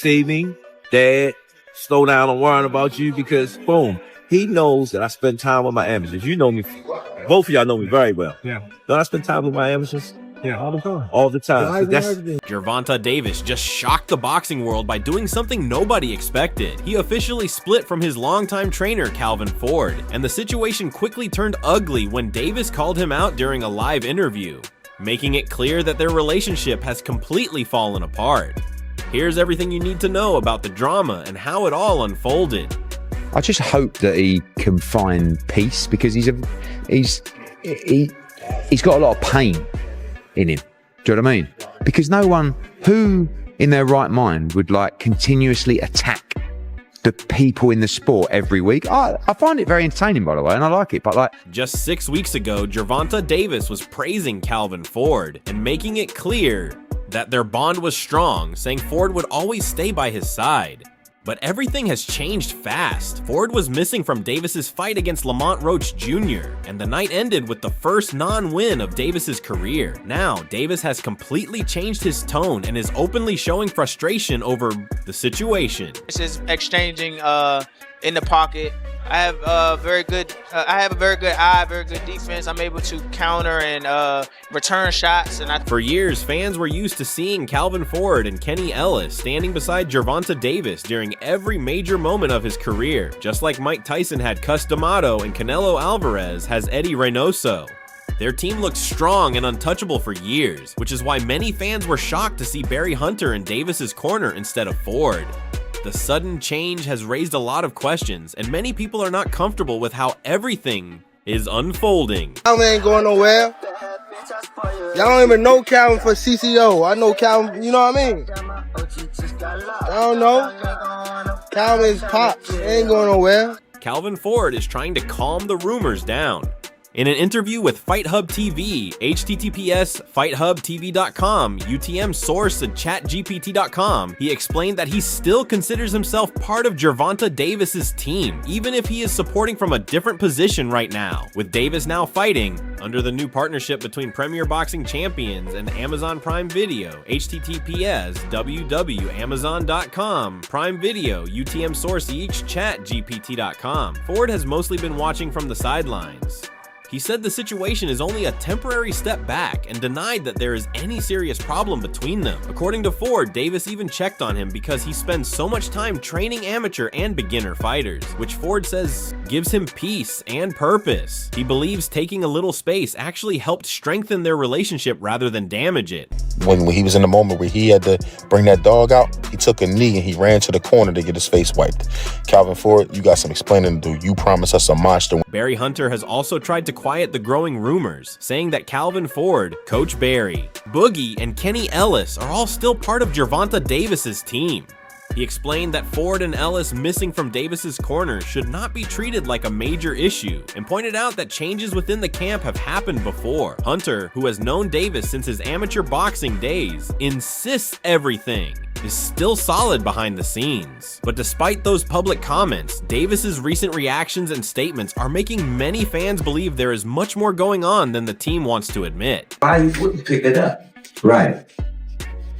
see me, Dad, slow down, I'm worrying about you because, boom, he knows that I spend time with my amateurs. You know me, both of y'all know me very well. Yeah. Don't I spend time with my amateurs? Yeah, all the time. All the time. Gervonta Davis just shocked the boxing world by doing something nobody expected. He officially split from his longtime trainer, Calvin Ford, and the situation quickly turned ugly when Davis called him out during a live interview, making it clear that their relationship has completely fallen apart. Here's everything you need to know about the drama and how it all unfolded. I just hope that he can find peace because he's got a lot of pain in him. Do you know what I mean? Because no one who in their right mind would like continuously attack the people in the sport every week. I find it very entertaining, by the way, and I like it, but like... Just 6 weeks ago, Gervonta Davis was praising Calvin Ford and making it clear that their bond was strong, saying Ford would always stay by his side. But everything has changed fast. Ford was missing from Davis's fight against Roach Jr., and the night ended with the first non-win of Davis's career. Now, Davis has completely changed his tone and is openly showing frustration over the situation. This is exchanging in the pocket. I have a very good eye, very good defense. I'm able to counter and return shots. For years, fans were used to seeing Calvin Ford and Kenny Ellis standing beside Gervonta Davis during every major moment of his career, just like Mike Tyson had Cus D'Amato and Canelo Alvarez has Eddie Reynoso. Their team looked strong and untouchable for years, which is why many fans were shocked to see Barry Hunter in Davis's corner instead of Ford. The sudden change has raised a lot of questions, and many people are not comfortable with how everything is unfolding. Calvin ain't going nowhere. Y'all don't even know Calvin for CCO. I know Calvin, you know what I mean? I don't know. Calvin's pops. He ain't going nowhere. Calvin Ford is trying to calm the rumors down. In an interview with Fight Hub TV, https fighthubtv.com, UTM source and chatgpt.com, he explained that he still considers himself part of Gervonta Davis's team, even if he is supporting from a different position right now. With Davis now fighting under the new partnership between Premier Boxing Champions and Amazon Prime Video, https www.amazon.com, Prime Video, UTM source each chatgpt.com. Ford has mostly been watching from the sidelines. He said the situation is only a temporary step back and denied that there is any serious problem between them. According to Ford, Davis even checked on him because he spends so much time training amateur and beginner fighters, which Ford says gives him peace and purpose. He believes taking a little space actually helped strengthen their relationship rather than damage it. When he was in the moment where he had to bring that dog out, he took a knee and he ran to the corner to get his face wiped. Calvin Ford, you got some explaining to do. You promised us a monster. Barry Hunter has also tried to quiet the growing rumors, saying that Calvin Ford, Coach Barry, Boogie, and Kenny Ellis are all still part of Gervonta Davis's team. He explained that Ford and Ellis missing from Davis's corner should not be treated like a major issue, and pointed out that changes within the camp have happened before. Hunter, who has known Davis since his amateur boxing days, insists everything is still solid behind the scenes. But despite those public comments, Davis's recent reactions and statements are making many fans believe there is much more going on than the team wants to admit. Why you wouldn't pick it up? Right.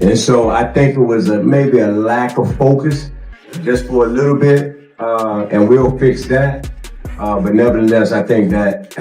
And so I think it was maybe a lack of focus just for a little bit, and we'll fix that. But nevertheless, I think that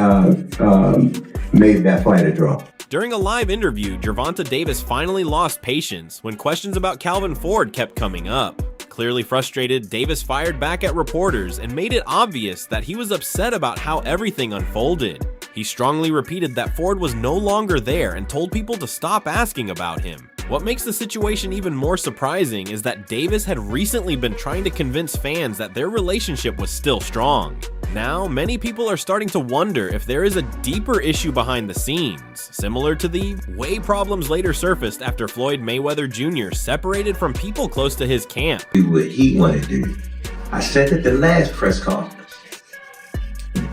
made that fight a draw. During a live interview, Gervonta Davis finally lost patience when questions about Calvin Ford kept coming up. Clearly frustrated, Davis fired back at reporters and made it obvious that he was upset about how everything unfolded. He strongly repeated that Ford was no longer there and told people to stop asking about him. What makes the situation even more surprising is that Davis had recently been trying to convince fans that their relationship was still strong. Now, many people are starting to wonder if there is a deeper issue behind the scenes, similar to the way problems later surfaced after Floyd Mayweather Jr. separated from people close to his camp. Do what he wanted to do. I said at the last press conference.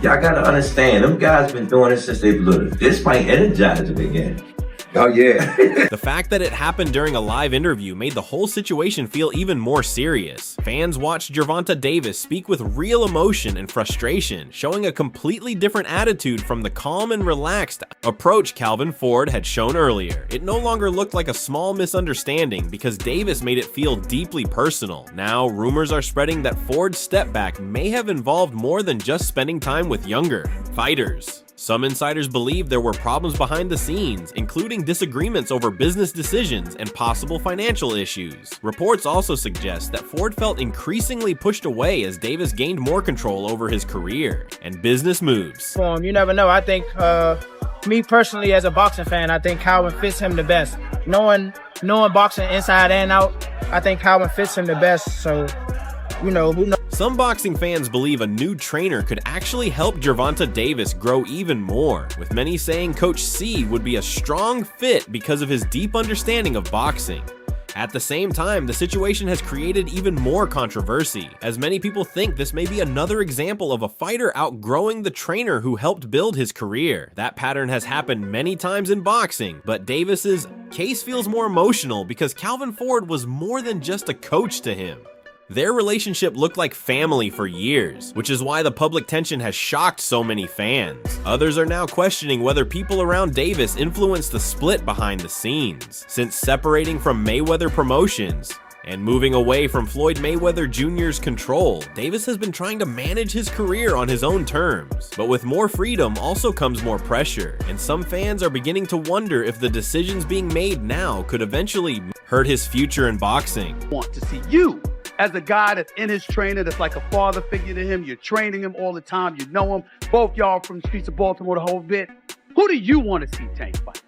Y'all gotta understand, them guys been doing it since they blew it. This might energize them again. Oh, yeah. The fact that it happened during a live interview made the whole situation feel even more serious. Fans watched Gervonta Davis speak with real emotion and frustration, showing a completely different attitude from the calm and relaxed approach Calvin Ford had shown earlier. It no longer looked like a small misunderstanding because Davis made it feel deeply personal. Now, rumors are spreading that Ford's step back may have involved more than just spending time with younger fighters. Some insiders believe there were problems behind the scenes, including disagreements over business decisions and possible financial issues. Reports also suggest that Ford felt increasingly pushed away as Davis gained more control over his career and business moves. You never know. I think, me personally as a boxing fan, I think Calvin fits him the best. Knowing boxing inside and out, I think Calvin fits him the best. So, who knows? Some boxing fans believe a new trainer could actually help Gervonta Davis grow even more, with many saying Coach C would be a strong fit because of his deep understanding of boxing. At the same time, the situation has created even more controversy, as many people think this may be another example of a fighter outgrowing the trainer who helped build his career. That pattern has happened many times in boxing, but Davis's case feels more emotional because Calvin Ford was more than just a coach to him. Their relationship looked like family for years, which is why the public tension has shocked so many fans. Others are now questioning whether people around Davis influenced the split behind the scenes. Since separating from Mayweather Promotions and moving away from Floyd Mayweather Jr.'s control, Davis has been trying to manage his career on his own terms. But with more freedom also comes more pressure, and some fans are beginning to wonder if the decisions being made now could eventually hurt his future in boxing. Want to see you as a guy that's in his trainer, that's like a father figure to him. You're training him all the time. You know him. Both y'all from the streets of Baltimore, the whole bit. Who do you want to see Tank fight?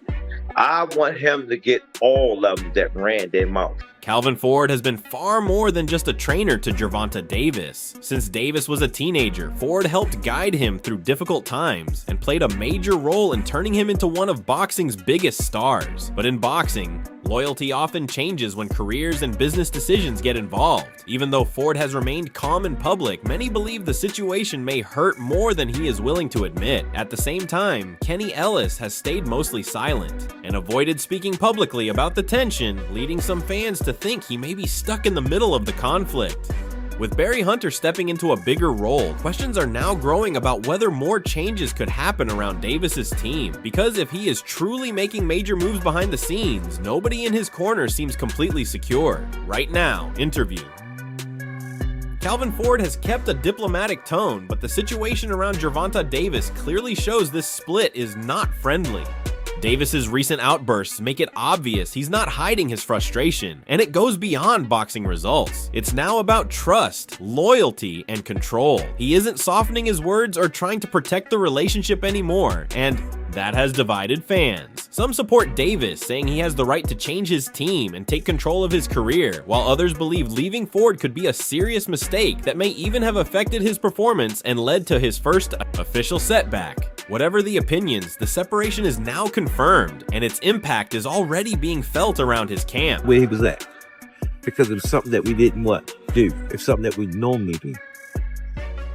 I want him to get all of them that ran their mouth. Calvin Ford has been far more than just a trainer to Gervonta Davis. Since Davis was a teenager, Ford helped guide him through difficult times and played a major role in turning him into one of boxing's biggest stars. But in boxing, loyalty often changes when careers and business decisions get involved. Even though Ford has remained calm in public, many believe the situation may hurt more than he is willing to admit. At the same time, Kenny Ellis has stayed mostly silent and avoided speaking publicly about the tension, leading some fans to think he may be stuck in the middle of the conflict. With Barry Hunter stepping into a bigger role, questions are now growing about whether more changes could happen around Davis's team. Because if he is truly making major moves behind the scenes, nobody in his corner seems completely secure. Right now, interview. Calvin Ford has kept a diplomatic tone, but the situation around Gervonta Davis clearly shows this split is not friendly. Davis's recent outbursts make it obvious he's not hiding his frustration, and it goes beyond boxing results. It's now about trust, loyalty, and control. He isn't softening his words or trying to protect the relationship anymore, and that has divided fans. Some support Davis, saying he has the right to change his team and take control of his career, while others believe leaving Ford could be a serious mistake that may even have affected his performance and led to his first official setback. Whatever the opinions, the separation is now confirmed, and its impact is already being felt around his camp. Where he was at. Because it was something that we didn't do. It's something that we normally do.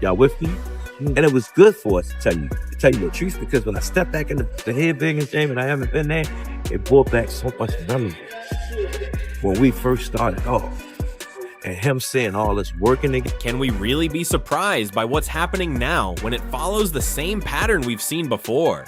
Y'all with me? And it was good for us to tell you the truth, because when I stepped back in the head biggest game and I haven't been there, it brought back so much memories. When we first started off, and him saying all this working again. Can we really be surprised by what's happening now when it follows the same pattern we've seen before?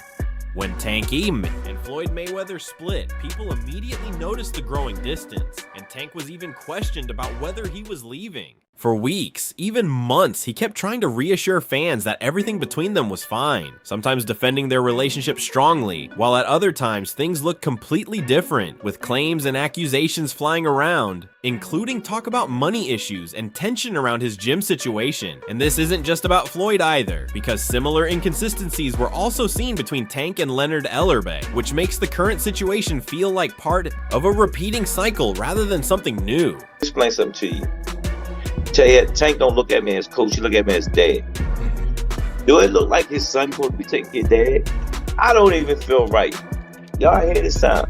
When Tanky and Floyd Mayweather split, people immediately noticed the growing distance, and Tank was even questioned about whether he was leaving. For weeks, even months, he kept trying to reassure fans that everything between them was fine, sometimes defending their relationship strongly, while at other times things looked completely different, with claims and accusations flying around, including talk about money issues and tension around his gym situation. And this isn't just about Floyd either, because similar inconsistencies were also seen between Tank and Leonard Ellerbe, which makes the current situation feel like part of a repeating cycle rather than something new. Explain something to you. Tank don't look at me as coach, he look at me as dad. Do it look like his son supposed to be taking your dad? I don't even feel right. Y'all hear this sound?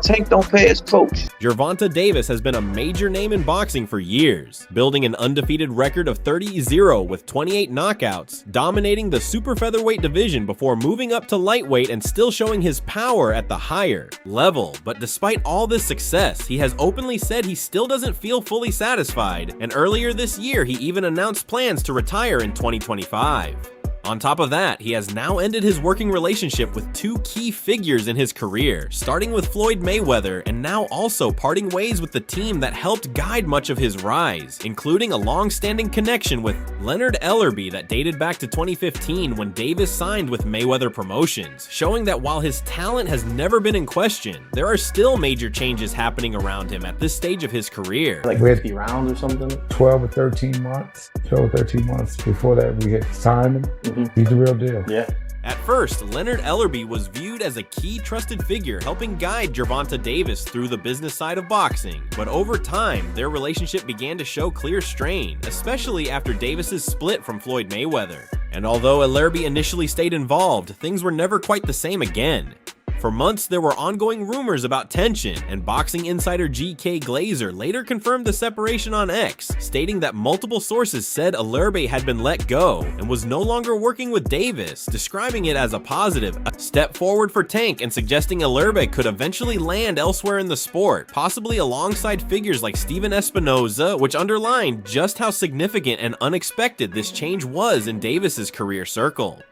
Tank don't pay his coach. Gervonta Davis has been a major name in boxing for years, building an undefeated record of 30-0 with 28 knockouts, dominating the super featherweight division before moving up to lightweight and still showing his power at the higher level. But despite all this success, he has openly said he still doesn't feel fully satisfied, and earlier this year he even announced plans to retire in 2025. On top of that, he has now ended his working relationship with two key figures in his career, starting with Floyd Mayweather and now also parting ways with the team that helped guide much of his rise, including a long-standing connection with Leonard Ellerbe that dated back to 2015 when Davis signed with Mayweather Promotions, showing that while his talent has never been in question, there are still major changes happening around him at this stage of his career. Like 50 rounds or something? 12 or 13 months. 12 or 13 months before that, we had signed him. He's the real deal. Yeah. At first, Leonard Ellerbe was viewed as a key trusted figure helping guide Gervonta Davis through the business side of boxing, but over time, their relationship began to show clear strain, especially after Davis's split from Floyd Mayweather. And although Ellerbe initially stayed involved, things were never quite the same again. For months, there were ongoing rumors about tension, and boxing insider G.K. Glazer later confirmed the separation on X, stating that multiple sources said Ellerbe had been let go and was no longer working with Davis, describing it as a positive, a step forward for Tank and suggesting Ellerbe could eventually land elsewhere in the sport, possibly alongside figures like Steven Espinoza, which underlined just how significant and unexpected this change was in Davis's career circle.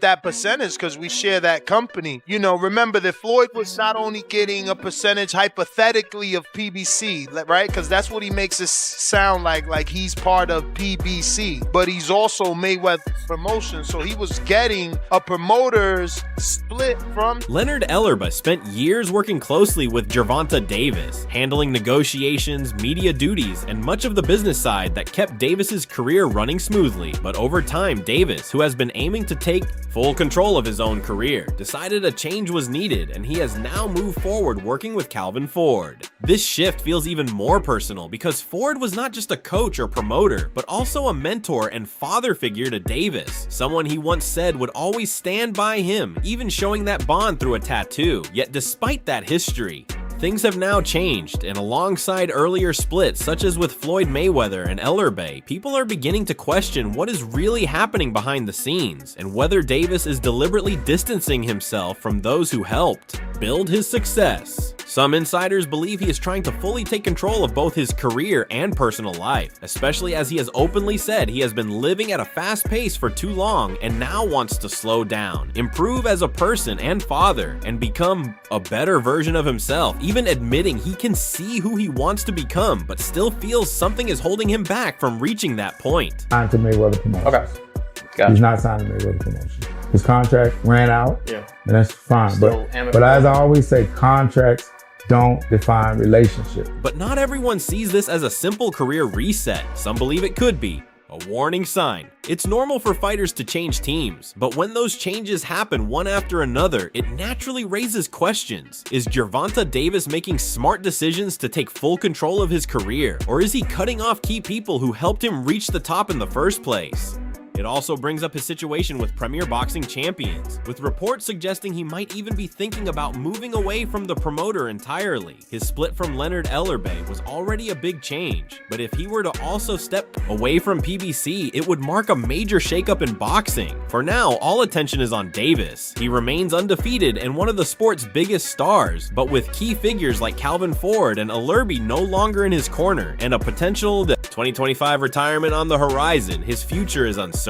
That percentage because we share that company. You know, remember that Floyd was not only getting a percentage hypothetically of PBC, right? Because that's what he makes it sound like he's part of PBC, but he's also Mayweather's promotion. So he was getting a promoter's split from Leonard Ellerbe spent years working closely with Gervonta Davis, handling negotiations, media duties, and much of the business side that kept Davis's career running smoothly. But over time, Davis, who has been aiming to take full control of his own career, decided a change was needed, and he has now moved forward working with Calvin Ford. This shift feels even more personal because Ford was not just a coach or promoter, but also a mentor and father figure to Davis, someone he once said would always stand by him, even showing that bond through a tattoo. Yet despite that history, things have now changed, and alongside earlier splits such as with Floyd Mayweather and Ellerbe, people are beginning to question what is really happening behind the scenes, and whether Davis is deliberately distancing himself from those who helped build his success. Some insiders believe he is trying to fully take control of both his career and personal life, especially as he has openly said he has been living at a fast pace for too long and now wants to slow down, improve as a person and father, and become a better version of himself, even admitting he can see who he wants to become, but still feels something is holding him back from reaching that point. Signed to Mayweather Promotions. Okay. Gotcha. He's not signed to Mayweather Promotions. His contract ran out, Yeah. and that's fine. Still But as I always say, contracts don't define relationship. But not everyone sees this as a simple career reset. Some believe it could be a warning sign. It's normal for fighters to change teams, but when those changes happen one after another, it naturally raises questions. Is Gervonta Davis making smart decisions to take full control of his career, or is he cutting off key people who helped him reach the top in the first place? It also brings up his situation with Premier Boxing Champions, with reports suggesting he might even be thinking about moving away from the promoter entirely. His split from Leonard Ellerbe was already a big change, but if he were to also step away from PBC, it would mark a major shakeup in boxing. For now, all attention is on Davis. He remains undefeated and one of the sport's biggest stars, but with key figures like Calvin Ford and Ellerbe no longer in his corner, and a potential 2025 retirement on the horizon, his future is uncertain.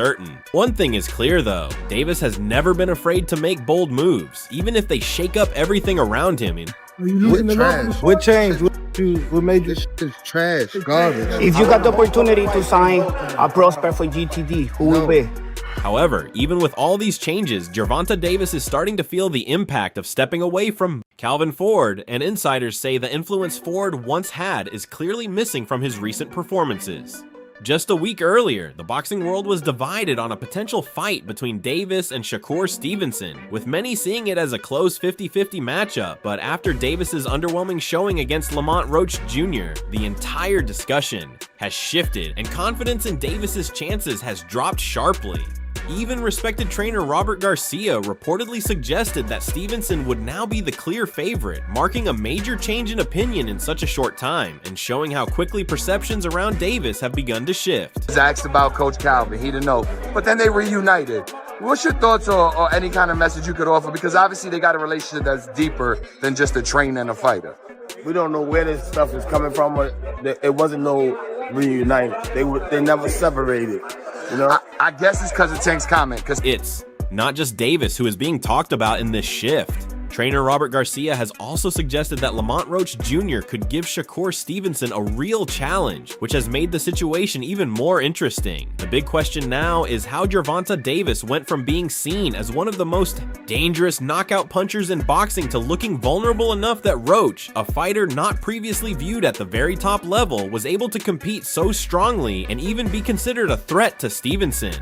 One thing is clear though, Davis has never been afraid to make bold moves, even if they shake up everything around him. What trash? What changed? What made this trash? Garbage. If you got the opportunity to sign a prospect for GTD, who will be? However, even with all these changes, Gervonta Davis is starting to feel the impact of stepping away from Calvin Ford, and insiders say the influence Ford once had is clearly missing from his recent performances. Just a week earlier, the boxing world was divided on a potential fight between Davis and Shakur Stevenson, with many seeing it as a close 50-50 matchup, but after Davis's underwhelming showing against Lamont Roach Jr., the entire discussion has shifted and confidence in Davis's chances has dropped sharply. Even respected trainer Robert Garcia reportedly suggested that Stevenson would now be the clear favorite, marking a major change in opinion in such a short time, and showing how quickly perceptions around Davis have begun to shift. I was asked about Coach Calvin, he didn't know, but then they reunited. What's your thoughts or any kind of message you could offer? Because obviously they got a relationship that's deeper than just a trainer and a fighter. We don't know where this stuff is coming from. It wasn't no reunited. They never separated. You know. I guess it's because of Tank's comment. Because it's not just Davis who is being talked about in this shift. Trainer Robert Garcia has also suggested that Lamont Roach Jr. could give Shakur Stevenson a real challenge, which has made the situation even more interesting. The big question now is how Gervonta Davis went from being seen as one of the most dangerous knockout punchers in boxing to looking vulnerable enough that Roach, a fighter not previously viewed at the very top level, was able to compete so strongly and even be considered a threat to Stevenson.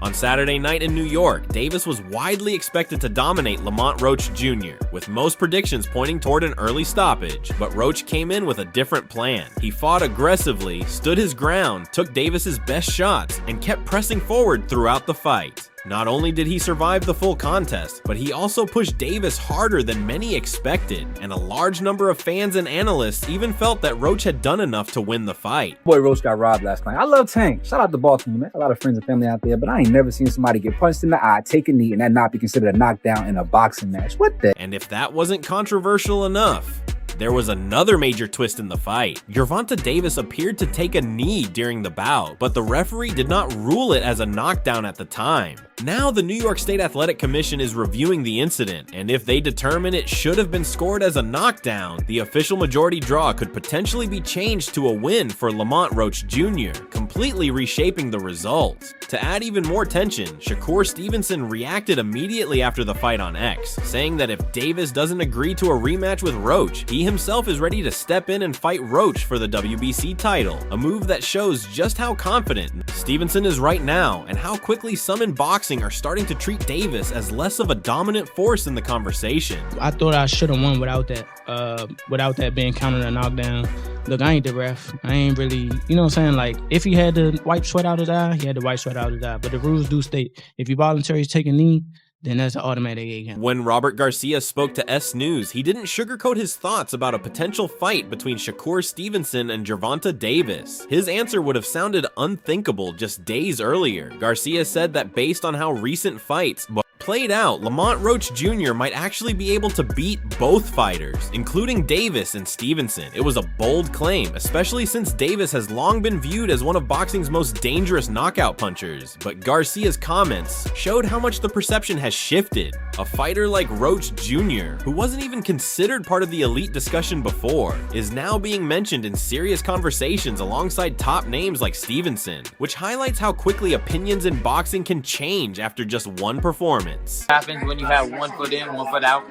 On Saturday night in New York, Davis was widely expected to dominate Lamont Roach Jr., with most predictions pointing toward an early stoppage, but Roach came in with a different plan. He fought aggressively, stood his ground, took Davis's best shots, and kept pressing forward throughout the fight. Not only did he survive the full contest, but he also pushed Davis harder than many expected, and a large number of fans and analysts even felt that Roach had done enough to win the fight. Boy, Roach got robbed last night. I love Tank. Shout out to Baltimore, man. A lot of friends and family out there, but I ain't never seen somebody get punched in the eye, take a knee, and that not be considered a knockdown in a boxing match. What the? And if that wasn't controversial enough, there was another major twist in the fight. Gervonta Davis appeared to take a knee during the bout, but the referee did not rule it as a knockdown at the time. Now the New York State Athletic Commission is reviewing the incident, and if they determine it should have been scored as a knockdown, the official majority draw could potentially be changed to a win for Lamont Roach Jr., completely reshaping the result. To add even more tension, Shakur Stevenson reacted immediately after the fight on X, saying that if Davis doesn't agree to a rematch with Roach, he himself is ready to step in and fight Roach for the WBC title, a move that shows just how confident Stevenson is right now and how quickly some in boxing are starting to treat Davis as less of a dominant force in the conversation. I thought I should have won without that being counted a knockdown. Look, I ain't the ref. I ain't really, you know what I'm saying? Like, if he had to wipe sweat out his eye, he had to wipe sweat out his eye. But the rules do state, if you voluntarily take a knee, then that's an automatic A-count. When Robert Garcia spoke to S News, he didn't sugarcoat his thoughts about a potential fight between Shakur Stevenson and Gervonta Davis. His answer would have sounded unthinkable just days earlier. Garcia said that based on how recent fights played out, Lamont Roach Jr. might actually be able to beat both fighters, including Davis and Stevenson. It was a bold claim, especially since Davis has long been viewed as one of boxing's most dangerous knockout punchers, but Garcia's comments showed how much the perception has shifted. A fighter like Roach Jr., who wasn't even considered part of the elite discussion before, is now being mentioned in serious conversations alongside top names like Stevenson, which highlights how quickly opinions in boxing can change after just one performance. Happens when you have 1 foot in, 1 foot out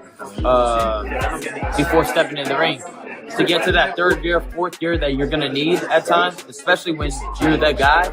before stepping in the ring. To get to that third gear, fourth gear that you're going to need at times, especially when you're that guy,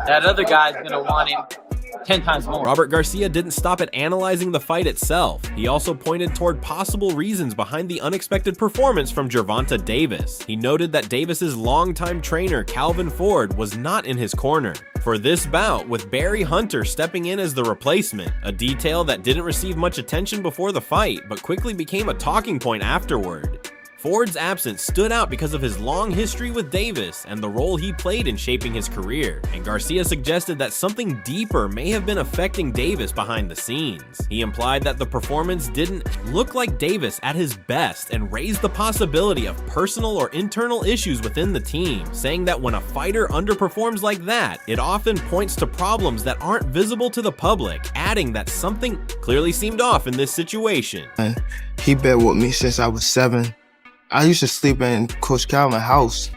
that other guy's going to want it 10 times more. Robert Garcia didn't stop at analyzing the fight itself. He also pointed toward possible reasons behind the unexpected performance from Gervonta Davis. He noted that Davis's longtime trainer Calvin Ford was not in his corner for this bout, with Barry Hunter stepping in as the replacement, a detail that didn't receive much attention before the fight but quickly became a talking point afterward. Ford's absence stood out because of his long history with Davis and the role he played in shaping his career, and Garcia suggested that something deeper may have been affecting Davis behind the scenes. He implied that the performance didn't look like Davis at his best and raised the possibility of personal or internal issues within the team, saying that when a fighter underperforms like that, it often points to problems that aren't visible to the public, adding that something clearly seemed off in this situation. He been with me since I was 7. I used to sleep in Coach Calvin's house.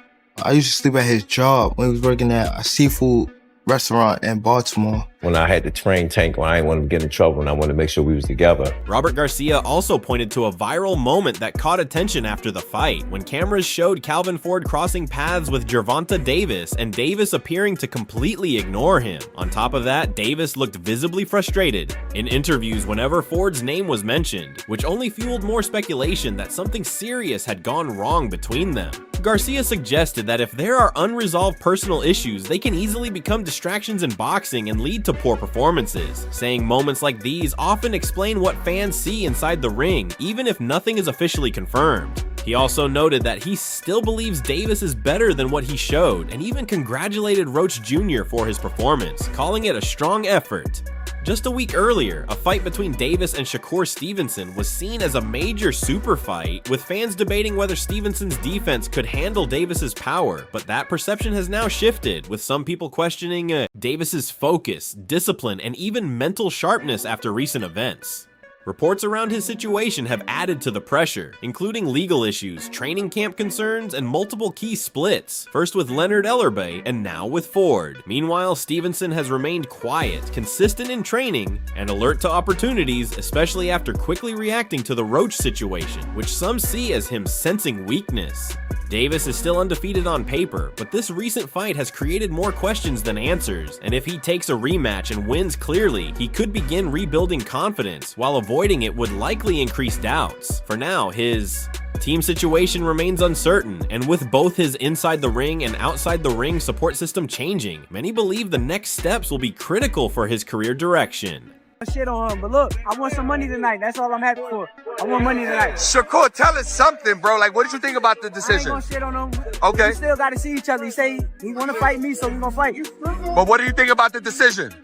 I used to sleep at his job when he was working at a seafood restaurant in Baltimore. When I had to train Tank, when I didn't want him to get in trouble and I wanted to make sure we was together. Robert Garcia also pointed to a viral moment that caught attention after the fight, when cameras showed Calvin Ford crossing paths with Gervonta Davis and Davis appearing to completely ignore him. On top of that, Davis looked visibly frustrated in interviews whenever Ford's name was mentioned, which only fueled more speculation that something serious had gone wrong between them. Garcia suggested that if there are unresolved personal issues, they can easily become distractions in boxing and lead to poor performances, saying moments like these often explain what fans see inside the ring, even if nothing is officially confirmed. He also noted that he still believes Davis is better than what he showed, and even congratulated Roach Jr. for his performance, calling it a strong effort. Just a week earlier, a fight between Davis and Shakur Stevenson was seen as a major super fight, with fans debating whether Stevenson's defense could handle Davis's power, but that perception has now shifted, with some people questioning Davis's focus, discipline, and even mental sharpness after recent events. Reports around his situation have added to the pressure, including legal issues, training camp concerns, and multiple key splits, first with Leonard Ellerbe and now with Ford. Meanwhile, Stevenson has remained quiet, consistent in training, and alert to opportunities, especially after quickly reacting to the Roach situation, which some see as him sensing weakness. Davis is still undefeated on paper, but this recent fight has created more questions than answers, and if he takes a rematch and wins clearly, he could begin rebuilding confidence, while avoiding it would likely increase doubts. For now, his team situation remains uncertain, and with both his inside the ring and outside the ring support system changing, many believe the next steps will be critical for his career direction. Shit on him, but look, I want some money tonight. That's all I'm happy for. I want money tonight. Shakur, tell us something, bro. Like, what did you think about the decision? I ain't gonna shit on him. Okay. We still gotta see each other. He say he wanna fight me, so we gonna fight. But what do you think about the decision?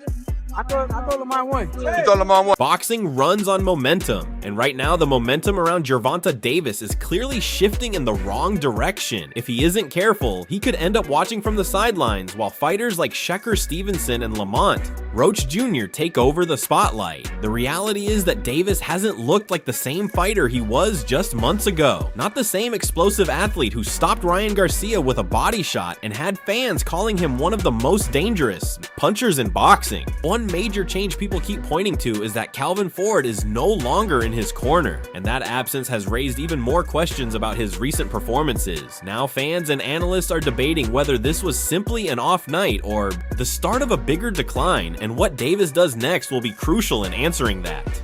I thought Lamar won. You thought Lamar won? Boxing runs on momentum, and right now the momentum around Gervonta Davis is clearly shifting in the wrong direction. If he isn't careful, he could end up watching from the sidelines while fighters like Shakur Stevenson and Lamont Roach Jr. take over the spotlight. The reality is that Davis hasn't looked like the same fighter he was just months ago. Not the same explosive athlete who stopped Ryan Garcia with a body shot and had fans calling him one of the most dangerous punchers in boxing. One major change people keep pointing to is that Calvin Ford is no longer in his corner, and that absence has raised even more questions about his recent performances. Now fans and analysts are debating whether this was simply an off night or the start of a bigger decline, and what Davis does next will be crucial in answering that.